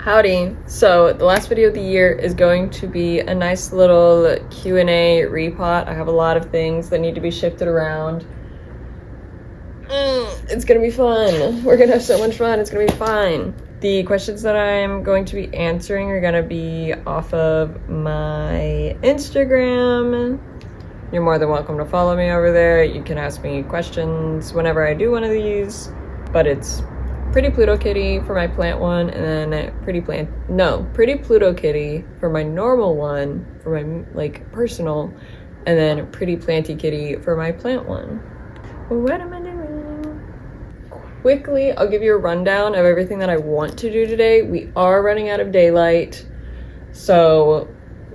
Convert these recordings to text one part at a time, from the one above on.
Howdy. So the last video of the year is going to be a nice little Q&A repot. I have a lot of things that need to be shifted around. It's gonna be fun. We're gonna have so much fun. It's gonna be fine. The questions that I'm going to be answering are gonna be off of my Instagram. You're more than welcome to follow me over there. You can ask me questions whenever I do one of these, but it's Pretty Pluto Kitty for my plant one, and then Pretty Pluto Kitty for my normal one, for my personal, and then Pretty Planty Kitty for my plant one. What am I doing? Quickly, I'll give you a rundown of everything that I want to do today. We are running out of daylight, so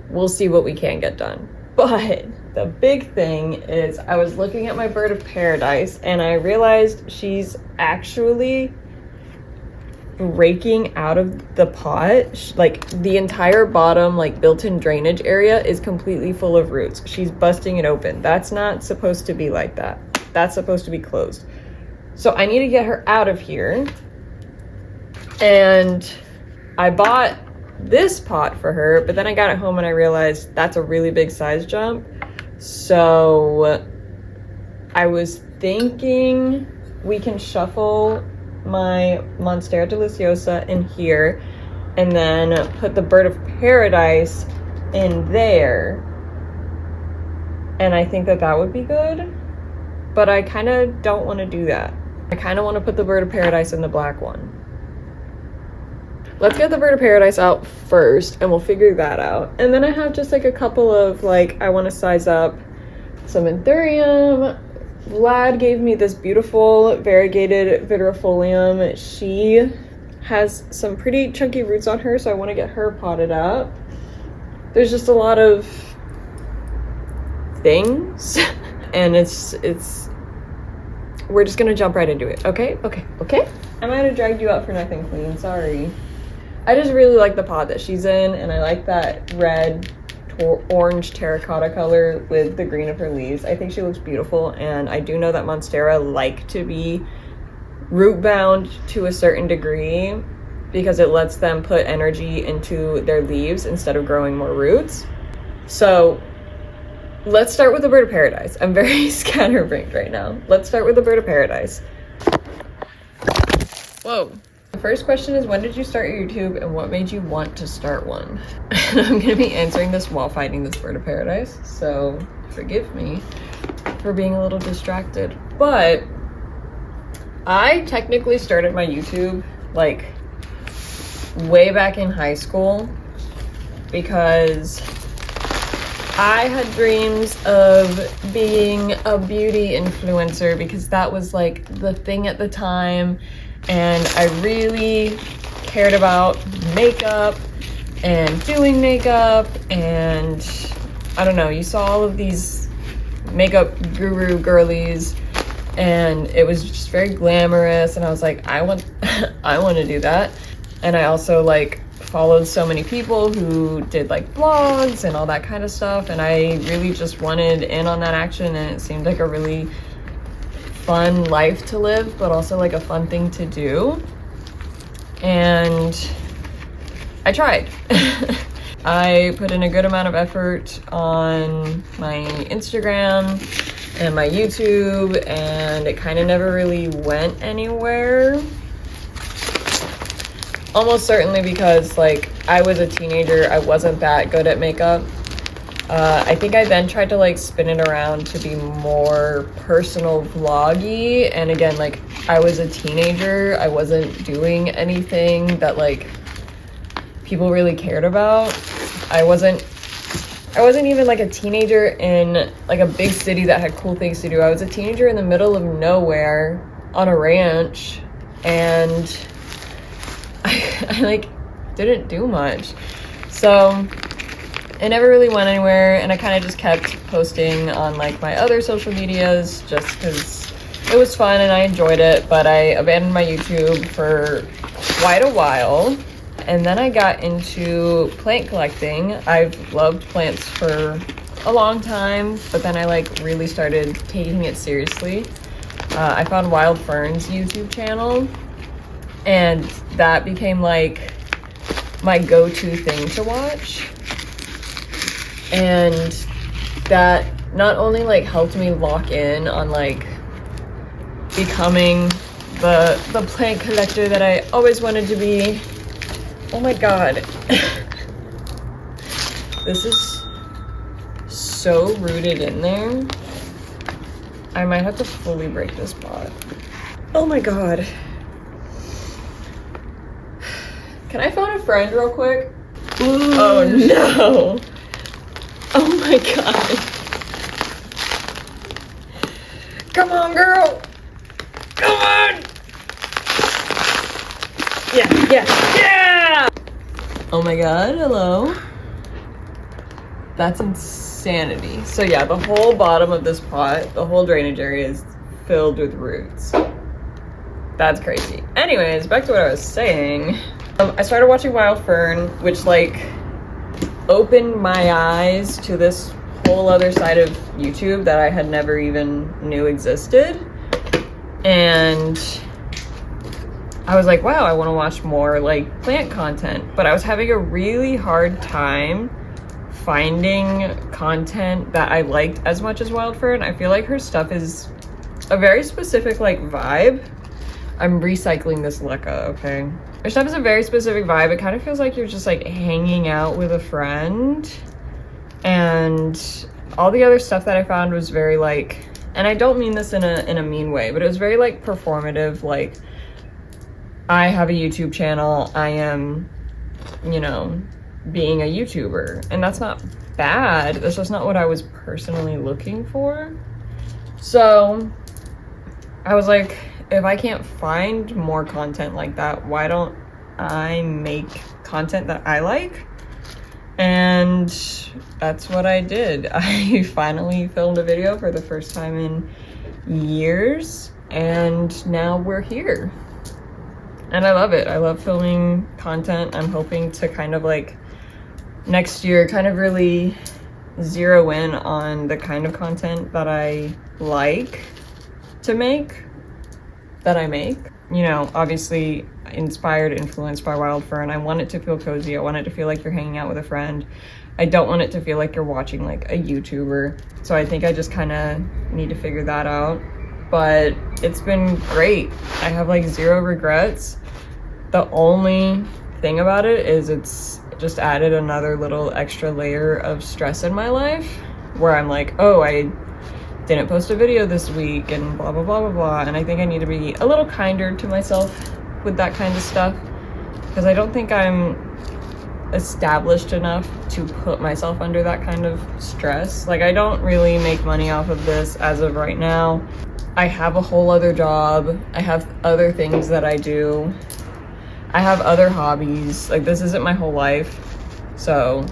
we'll see what we can get done. But the big thing is I was looking at my bird of paradise and I realized she's actually raking out of the pot. Like the entire bottom built-in drainage area is completely full of roots. She's busting it open. That's not supposed to be like that. That's supposed to be closed. So I need to get her out of here. And I bought this pot for her, but then I got it home and I realized that's a really big size jump. So I was thinking we can shuffle my Monstera deliciosa in here and then put the bird of paradise in there, and I think that would be good, but I kind of don't want to do that. I kind of want to put the bird of paradise in the black one. Let's get the bird of paradise out first and we'll figure that out. And then I have just a couple of I want to size up some Anthurium. Vlad gave me this beautiful variegated viridifolium. She has some pretty chunky roots on her, so I want to get her potted up. There's just a lot of things, and we're just gonna jump right into it. Okay. I might have dragged you out for nothing, Queen. Sorry. I just really like the pot that she's in, and I like that red orange terracotta color with the green of her leaves. I think she looks beautiful, and I do know that Monstera like to be root bound to a certain degree because it lets them put energy into their leaves instead of growing more roots. So let's start with the bird of paradise. I'm very scatterbrained right now. Let's start with the bird of paradise. Whoa. The first question is, when did you start your YouTube and what made you want to start one? I'm gonna be answering this while fighting this bird of paradise, so forgive me for being a little distracted. But I technically started my YouTube way back in high school because I had dreams of being a beauty influencer because that was the thing at the time. And I really cared about makeup and doing makeup, and I don't know, you saw all of these makeup guru girlies and it was just very glamorous, and I was like, I want to do that. And I also followed so many people who did blogs and all that kind of stuff, and I really just wanted in on that action, and it seemed like a really fun life to live, but also a fun thing to do. And I tried. I put in a good amount of effort on my Instagram and my YouTube, and it kind of never really went anywhere. Almost certainly because I was a teenager, I wasn't that good at makeup. I think I then tried to spin it around to be more personal vloggy, and again, I was a teenager, I wasn't doing anything that people really cared about. I wasn't even a teenager in a big city that had cool things to do. I was a teenager in the middle of nowhere on a ranch, and I didn't do much. So it never really went anywhere, and I kind of just kept posting on my other social medias just because it was fun and I enjoyed it, but I abandoned my YouTube for quite a while. And then I got into plant collecting. I've loved plants for a long time, but then I really started taking it seriously. I found Wild Fern's YouTube channel, and that became my go-to thing to watch. And that not only like helped me lock in on like becoming the plant collector that I always wanted to be. Oh my god. This is so rooted in there. I might have to fully break this pot. Oh my god. Can I phone a friend real quick? Ooh. Oh no. Oh my god. Come on, girl. Come on. Yeah. Oh my god, hello. That's insanity. So yeah, the whole bottom of this pot, the whole drainage area is filled with roots. That's crazy. Anyways, back to what I was saying. I started watching Wild Fern, which like opened my eyes to this whole other side of YouTube that I had never even knew existed. And I was like, wow, I want to watch more like plant content, but I was having a really hard time finding content that I liked as much as Wild Fern. I feel like her stuff is a very specific like vibe. I'm recycling this leca, okay? Her stuff is a very specific vibe. It kind of feels like you're just like hanging out with a friend. And all the other stuff that I found was very like, and I don't mean this in a mean way, but it was very like performative. Like, I have a YouTube channel. I am, you know, being a YouTuber, and that's not bad. That's just not what I was personally looking for. So I was like, if I can't find more content like that, why don't I make content that I like? And that's what I did. I finally filmed a video for the first time in years, and now we're here. And I love it. I love filming content. I'm hoping to kind of like next year kind of really zero in on the kind of content that I like to make, that I make. You know, obviously inspired, influenced by Wild Fern. I want it to feel cozy. I want it to feel like you're hanging out with a friend. I don't want it to feel like you're watching like a YouTuber. So I think I just kind of need to figure that out. But it's been great. I have like zero regrets. The only thing about it is it's just added another little extra layer of stress in my life where I'm like, oh, I didn't post a video this week and blah, blah, blah, blah, blah. And I think I need to be a little kinder to myself with that kind of stuff, because I don't think I'm established enough to put myself under that kind of stress. Like, I don't really make money off of this as of right now. I have a whole other job. I have other things that I do. I have other hobbies. Like, this isn't my whole life. So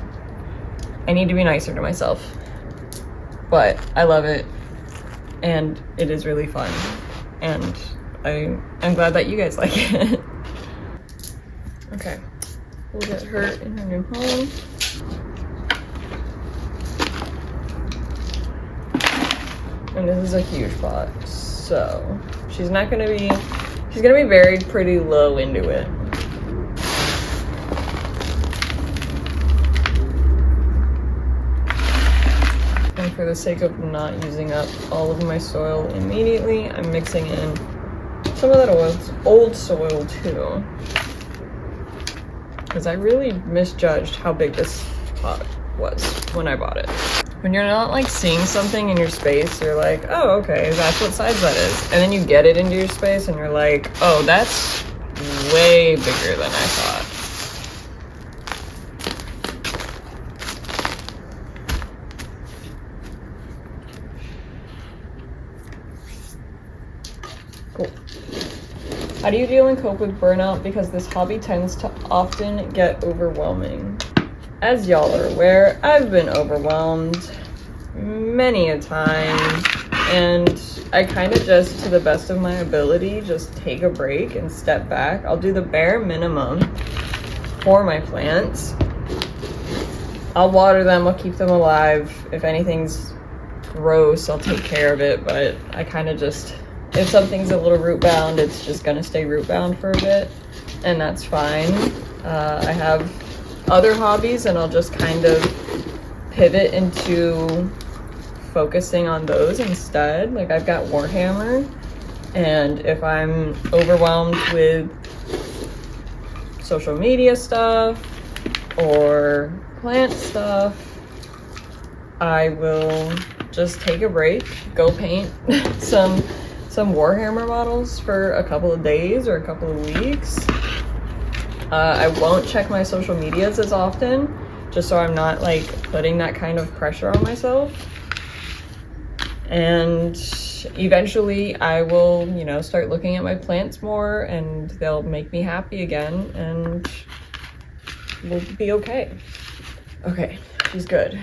I need to be nicer to myself. But I love it. And it is really fun. And I'm glad that you guys like it. Okay. We'll get her in her new home. And this is a huge pot. So she's gonna be buried pretty low into it. And for the sake of not using up all of my soil immediately, I'm mixing in some of that old soil too. Because I really misjudged how big this pot was when I bought it. When you're not like seeing something in your space, you're like, oh, okay, that's what size that is. And then you get it into your space and you're like, oh, that's way bigger than I thought. Cool. How do you deal and cope with burnout? Because this hobby tends to often get overwhelming. As y'all are aware, I've been overwhelmed many a time, and I kind of just, to the best of my ability, just take a break and step back. I'll do the bare minimum for my plants. I'll water them, I'll keep them alive. If anything's gross, I'll take care of it, but I kind of just, if something's a little root bound, it's just gonna stay root bound for a bit, and that's fine. I I have other hobbies and I'll just kind of pivot into focusing on those instead. Like I've got Warhammer, and if I'm overwhelmed with social media stuff or plant stuff, I will just take a break, go paint some Warhammer models for a couple of days or a couple of weeks. I won't check my social medias as often, just so I'm not like putting that kind of pressure on myself. And eventually I will, you know, start looking at my plants more and they'll make me happy again and we'll be okay. Okay, she's good.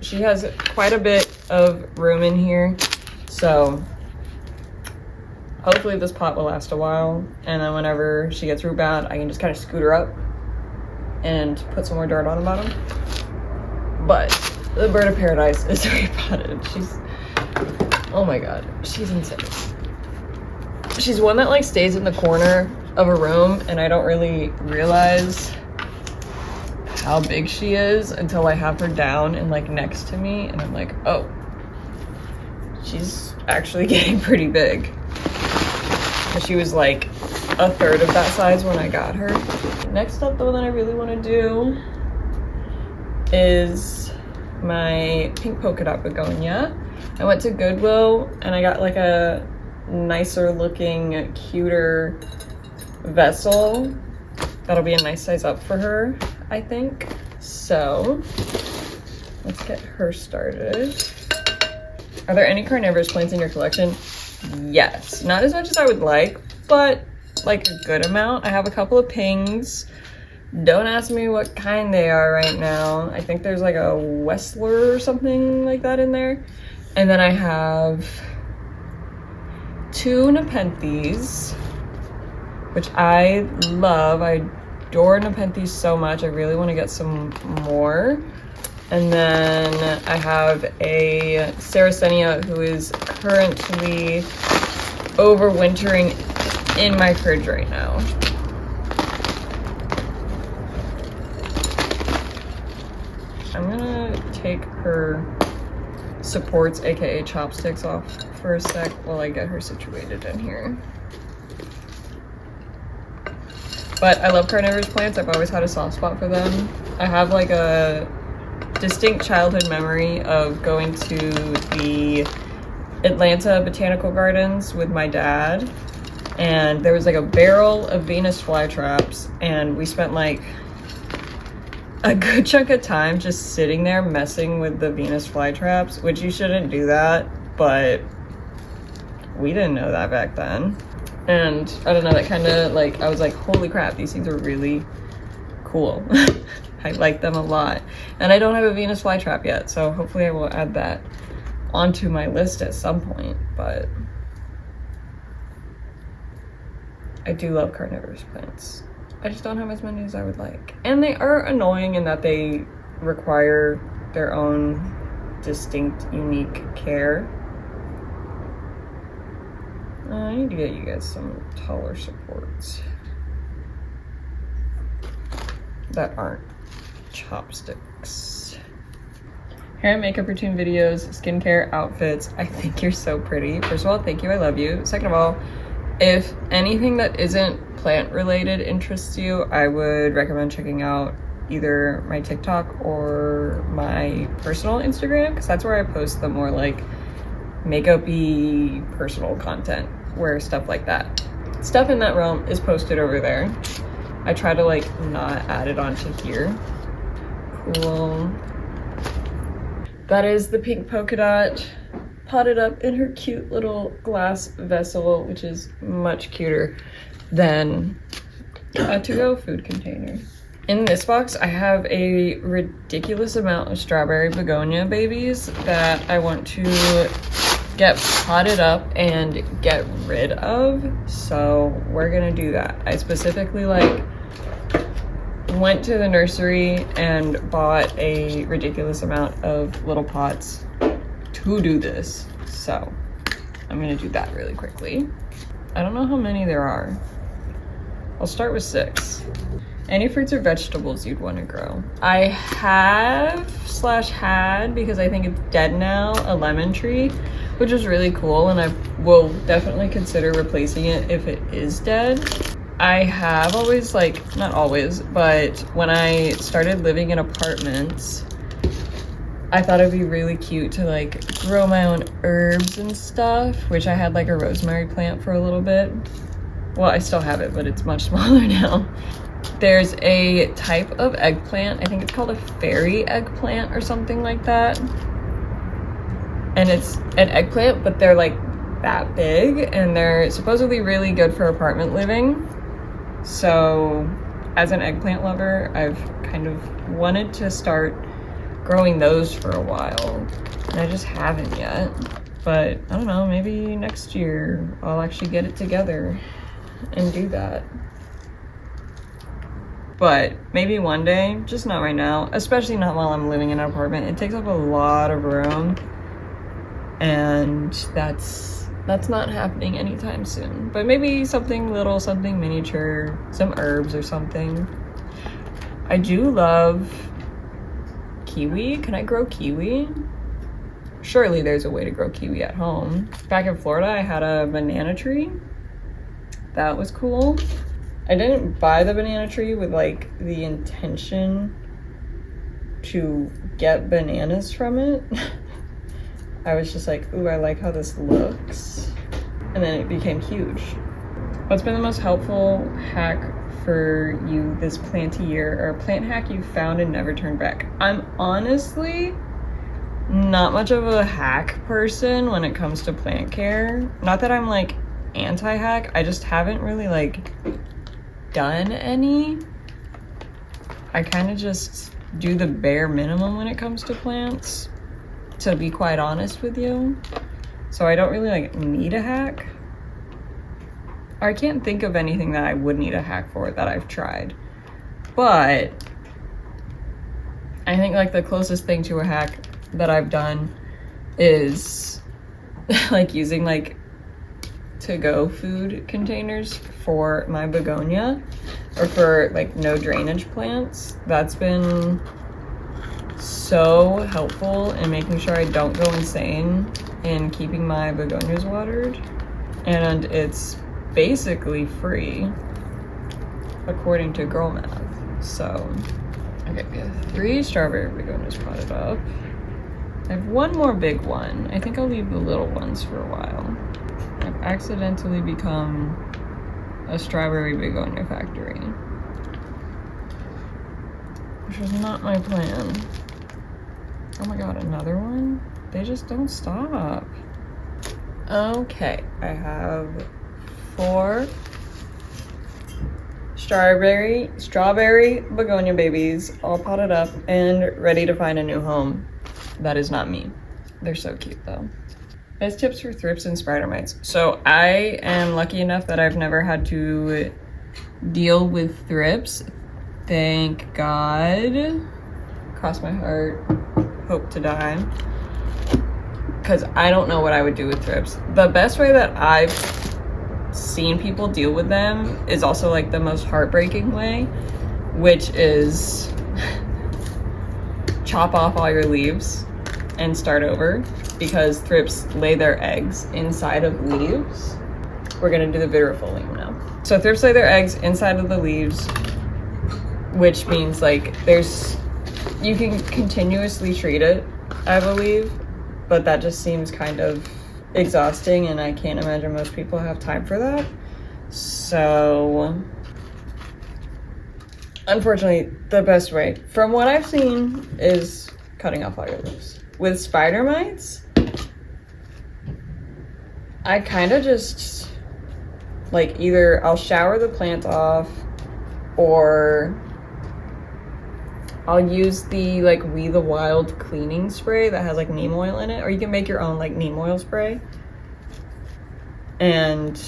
She has quite a bit of room in here, so hopefully this pot will last a while, and then whenever she gets root bound, I can just kind of scoot her up and put some more dirt on the bottom. But the bird of paradise is repotted. She's, oh my god, she's insane. She's one that like stays in the corner of a room, and I don't really realize how big she is until I have her down and like next to me, and I'm like, oh, she's actually getting pretty big. She was like a third of that size when I got her. Next up, the one that I really want to do is my pink polka dot begonia. I went to Goodwill and I got like a nicer looking, cuter vessel that'll be a nice size up for her, I think. So let's get her started. Are there any carnivorous plants in your collection? Yes, not as much as I would like, but like a good amount. I have a couple of pings. Don't ask me what kind they are right now. I think there's like a Westler or something like that in there. And then I have 2 Nepenthes, which I love. I adore Nepenthes so much. I really want to get some more. And then I have a Sarracenia who is currently overwintering in my fridge right now. I'm gonna take her supports, aka chopsticks, off for a sec while I get her situated in here. But I love carnivorous plants. I've always had a soft spot for them. I have like a distinct childhood memory of going to the Atlanta Botanical Gardens with my dad, and there was like a barrel of Venus flytraps, and we spent like a good chunk of time just sitting there messing with the Venus flytraps, which you shouldn't do that, but we didn't know that back then. And I don't know, that kind of like, I was like, holy crap, these things are really cool. I like them a lot. And I don't have a Venus flytrap yet, so hopefully I will add that onto my list at some point, but I do love carnivorous plants. I just don't have as many as I would like. And they are annoying in that they require their own distinct, unique care. I need to get you guys some taller supports that aren't chopsticks. Hair and makeup routine videos, skincare, outfits. I think you're so pretty. First of all, thank you, I love you. Second of all, if anything that isn't plant related interests you, I would recommend checking out either my TikTok or my personal Instagram, because that's where I post the more like makeup-y personal content, where stuff like that. Stuff in that realm is posted over there. I try to like not add it onto here. Cool. That is the pink polka dot potted up in her cute little glass vessel, which is much cuter than a to-go food container. In this box, I have a ridiculous amount of strawberry begonia babies that I want to get potted up and get rid of. So we're gonna do that. I specifically like went to the nursery and bought a ridiculous amount of little pots to do this. So I'm gonna do that really quickly. I don't know how many there are. I'll start with 6. Any fruits or vegetables you'd want to grow. I have/had, because I think it's dead now, a lemon tree, which is really cool, and I will definitely consider replacing it if it is dead. I have always, like, not always, but when I started living in apartments, I thought it'd be really cute to like grow my own herbs and stuff, which I had like a rosemary plant for a little bit. Well, I still have it, but it's much smaller now. There's a type of eggplant, I think it's called a fairy eggplant or something like that. And it's an eggplant, but they're like that big, and they're supposedly really good for apartment living. So as an eggplant lover, I've kind of wanted to start growing those for a while, and I just haven't yet. But I don't know, maybe next year I'll actually get it together and do that. But maybe one day, just not right now, especially not while I'm living in an apartment. It takes up a lot of room, and that's not happening anytime soon. But maybe something little, something miniature, some herbs or something. I do love kiwi. Can I grow kiwi? Surely there's a way to grow kiwi at home. Back in Florida, I had a banana tree. That was cool. I didn't buy the banana tree with like the intention to get bananas from it. I was just like, ooh, I like how this looks. And then it became huge. What's been the most helpful hack for you this planty year, or a plant hack you found and never turned back? I'm honestly not much of a hack person when it comes to plant care. Not that I'm like anti-hack, I just haven't really like done any. I kind of just do the bare minimum when it comes to plants, to be quite honest with you. So I don't really like need a hack. I can't think of anything that I would need a hack for that I've tried. But I think like the closest thing to a hack that I've done is like using like to-go food containers for my begonia, or for like no drainage plants. That's been so helpful in making sure I don't go insane in keeping my begonias watered. And it's basically free according to girl math. So okay, we have 3 strawberry begonias potted up. I have 1 more big one. I think I'll leave the little ones for a while. I've accidentally become a strawberry begonia factory, which was not my plan. Oh my god, another one? They just don't stop. Okay, I have 4 strawberry begonia babies all potted up and ready to find a new home. That is not me. They're so cute though. Best tips for thrips and spider mites. So I am lucky enough that I've never had to deal with thrips. Thank God. Cross my heart. Hope to die. Because I don't know what I would do with thrips. The best way that I've seen people deal with them is also like the most heartbreaking way, which is chop off all your leaves and start over, because thrips lay their eggs inside of leaves. We're gonna do the vidrifolium now. So thrips lay their eggs inside of the leaves, which means like you can continuously treat it, I believe, but that just seems kind of exhausting, and I can't imagine most people have time for that. So unfortunately, the best way, from what I've seen, is cutting off all your leaves. With spider mites, I kind of just like either I'll shower the plant off, or I'll use the like We the Wild cleaning spray that has like neem oil in it, or you can make your own like neem oil spray and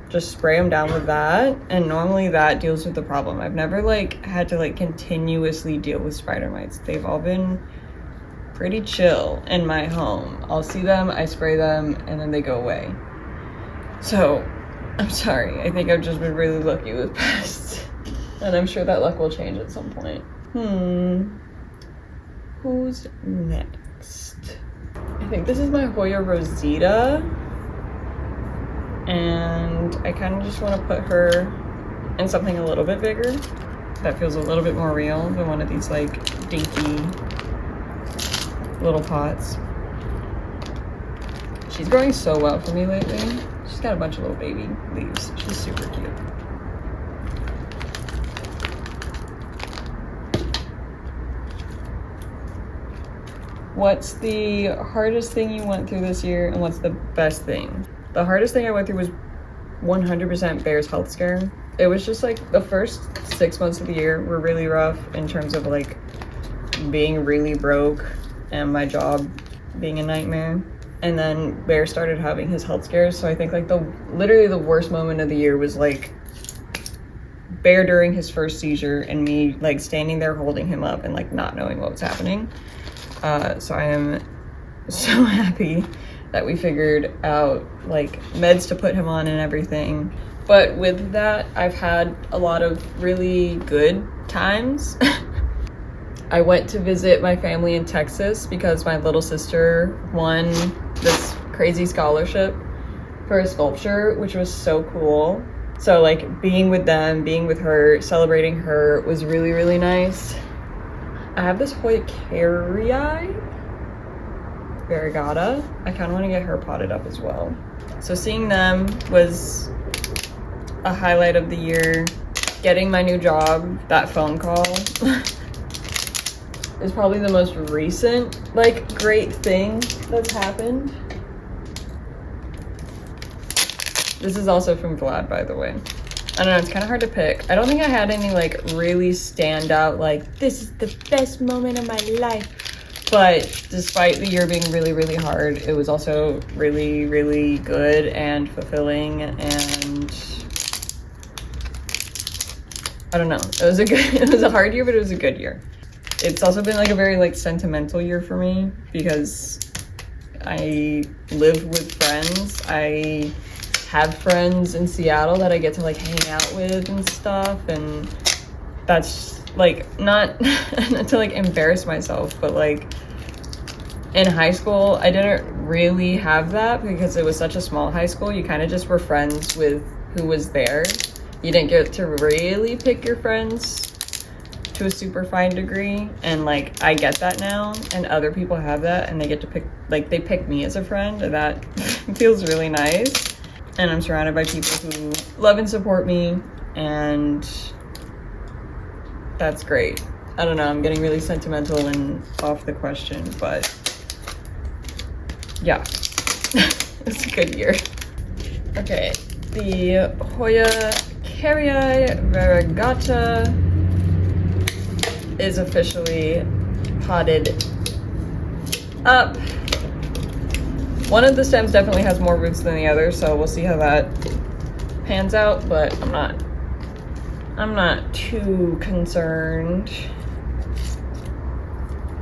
just spray them down with that, and normally that deals with the problem. I've never like had to like continuously deal with spider mites. They've all been pretty chill in my home. I'll see them, I spray them, and then they go away. So I'm sorry, I think I've just been really lucky with pests. And I'm sure that luck will change at some point. Who's next? I think this is my Hoya Rosita. And I kind of just want to put her in something a little bit bigger that feels a little bit more real than one of these like dinky little pots. She's growing so well for me lately. She's got a bunch of little baby leaves. She's super cute. What's the hardest thing you went through this year, and what's the best thing? The hardest thing I went through was 100% Bear's health scare. It was just like the first 6 months of the year were really rough in terms of like being really broke and my job being a nightmare. And then Bear started having his health scares. So I think like literally the worst moment of the year was like Bear during his first seizure and me like standing there holding him up and like not knowing what was happening. So I am so happy that we figured out like meds to put him on and everything. But with that, I've had a lot of really good times. I went to visit my family in Texas because my little sister won this crazy scholarship for a sculpture, which was so cool. So like being with them, being with her, celebrating her was really, really nice. I have this Hoya variegata. I kind of want to get her potted up as well. So seeing them was a highlight of the year. Getting my new job, that phone call is probably the most recent like great thing that's happened. This is also from Vlad, by the way. I don't know, it's kind of hard to pick. I don't think I had any like really stand out like this is the best moment of my life. But despite the year being really, really hard, it was also really, really good and fulfilling, and I don't know. It was a hard year, but it was a good year. It's also been like a very like sentimental year for me because I live with friends. I have friends in Seattle that I get to like hang out with and stuff, and that's like not to like embarrass myself, but like in high school I didn't really have that because it was such a small high school. You kind of just were friends with who was there. You didn't get to really pick your friends to a super fine degree, and like I get that now, and other people have that and they get to pick, like they pick me as a friend, and that feels really nice. And I'm surrounded by people who love and support me, and that's great. I don't know, I'm getting really sentimental and off the question, but yeah, it's a good year. Okay, the Hoya variegata is officially potted up. One of the stems definitely has more roots than the other, so we'll see how that pans out, but I'm not too concerned.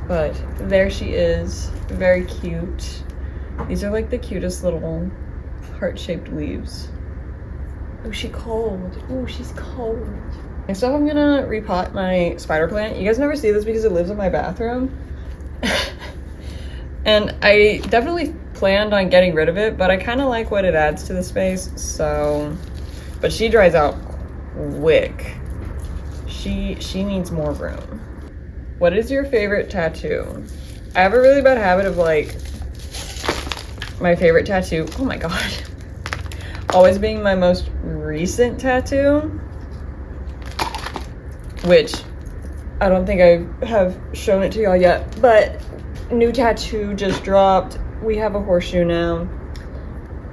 But there she is, very cute. These are like the cutest little heart-shaped leaves. Oh, she's cold. Oh, she's cold. Next up, I'm gonna repot my spider plant. You guys never see this because it lives in my bathroom. And I definitely planned on getting rid of it, but I kind of like what it adds to the space, so. But she dries out quick. She needs more room. What is your favorite tattoo? I have a really bad habit of like, my favorite tattoo, oh my god, always being my most recent tattoo, which I don't think I have shown it to y'all yet, but new tattoo just dropped. We have a horseshoe now.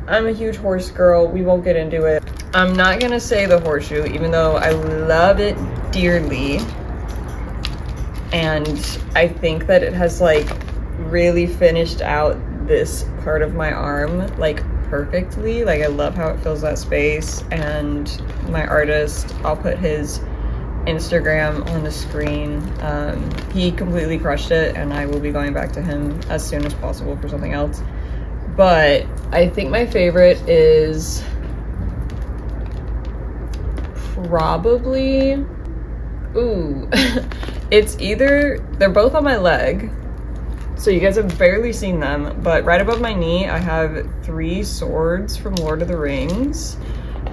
I'm a huge horse girl. We won't get into it. I'm not gonna say the horseshoe, even though I love it dearly. And I think that it has like really finished out this part of my arm like perfectly. Like I love how it fills that space, and my artist, I'll put his Instagram on the screen. He completely crushed it, and I will be going back to him as soon as possible for something else. But I think my favorite is probably Ooh, it's either, they're both on my leg, so you guys have barely seen them, but right above my knee, I have 3 swords from Lord of the Rings.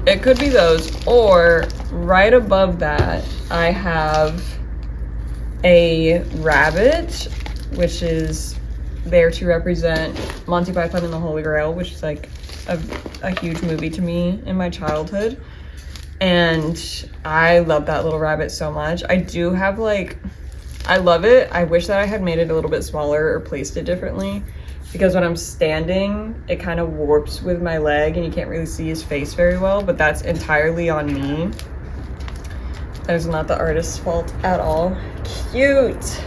It could be those, or right above that, I have a rabbit, which is there to represent Monty Python and the Holy Grail, which is like a huge movie to me in my childhood. And I love that little rabbit so much. I do have like, I love it. I wish that I had made it a little bit smaller or placed it differently, because when I'm standing, it kind of warps with my leg and you can't really see his face very well, but that's entirely on me. That is not the artist's fault at all. Cute.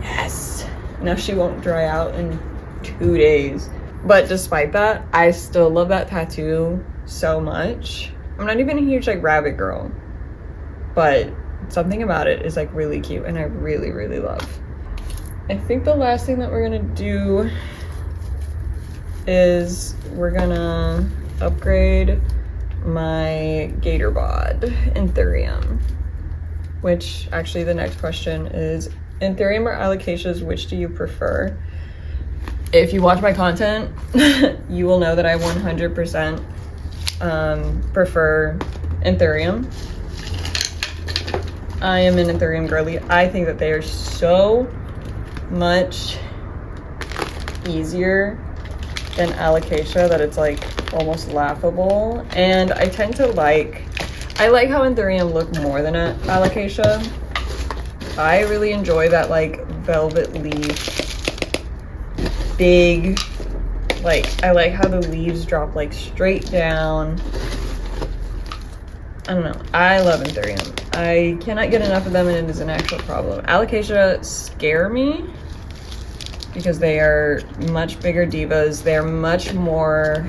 Yes. Now she won't dry out in 2 days. But despite that, I still love that tattoo so much. I'm not even a huge like rabbit girl, but something about it is like really cute and I really, really love. I think the last thing that we're gonna do is we're gonna upgrade my gator bod Anthurium, which actually the next question is Anthurium or Alocasias, which do you prefer? If you watch my content, you will know that I 100% prefer Anthurium. I am an Anthurium girly. I think that they are so much easier than Alocasia that it's like almost laughable. And I tend to like how Anthurium look more than Alocasia. I really enjoy that like velvet leaf, big, like I like how the leaves drop like straight down. I don't know, I love Anthurium. I cannot get enough of them and it is an actual problem. Alocasia scare me because they are much bigger divas. They're much more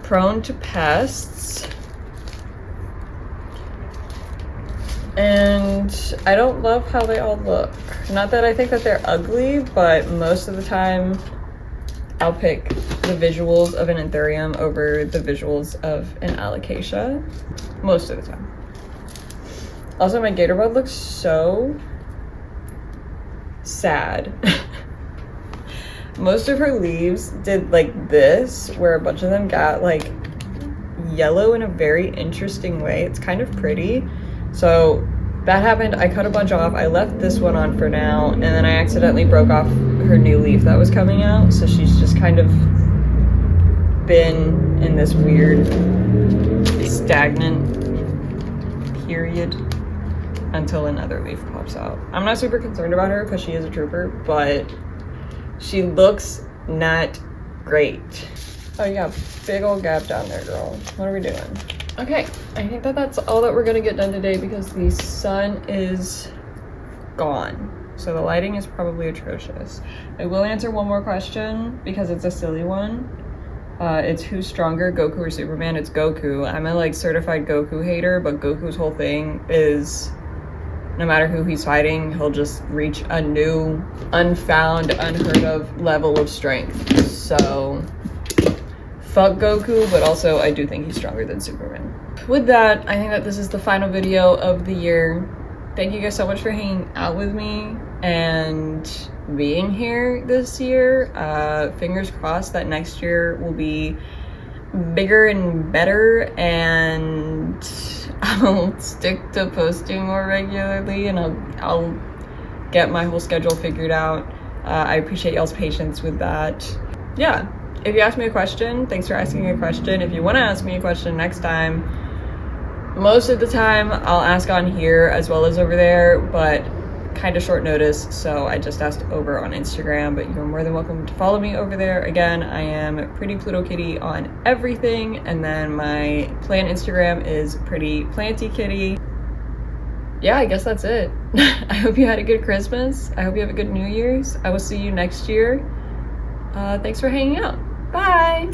prone to pests. And I don't love how they all look. Not that I think that they're ugly, but most of the time I'll pick the visuals of an Anthurium over the visuals of an Alocasia. Most of the time. Also, my gator bud looks so sad. Most of her leaves did like this, where a bunch of them got like yellow in a very interesting way. It's kind of pretty. So that happened. I cut a bunch off. I left this one on for now, and then I accidentally broke off her new leaf that was coming out. So she's just kind of been in this weird stagnant period until another leaf pops out. I'm not super concerned about her because she is a trooper, but she looks not great. Oh, you got a big old gap down there, girl. What are we doing? Okay, I think that that's all that we're gonna get done today because the sun is gone. So the lighting is probably atrocious. I will answer one more question because it's a silly one. It's who's stronger, Goku or Superman? It's Goku. I'm a like certified Goku hater, but Goku's whole thing is no matter who he's fighting, he'll just reach a new, unfound, unheard of level of strength. So fuck Goku, but also I do think he's stronger than Superman. With that, I think that this is the final video of the year. Thank you guys so much for hanging out with me and being here this year. Fingers crossed that next year will be bigger and better, and I'll stick to posting more regularly, and I'll get my whole schedule figured out. I appreciate y'all's patience with that. Yeah, if you ask me a question, thanks for asking a question. If you want to ask me a question next time, most of the time I'll ask on here as well as over there, but kind of short notice, so I just asked over on Instagram, but you're more than welcome to follow me over there. Again, I am Pretty Pluto Kitty on everything, and then my plant Instagram is Pretty Planty Kitty. Yeah, I guess that's it. I hope you had a good Christmas. I hope you have a good New Year's. I will see you next year. Thanks for hanging out. Bye!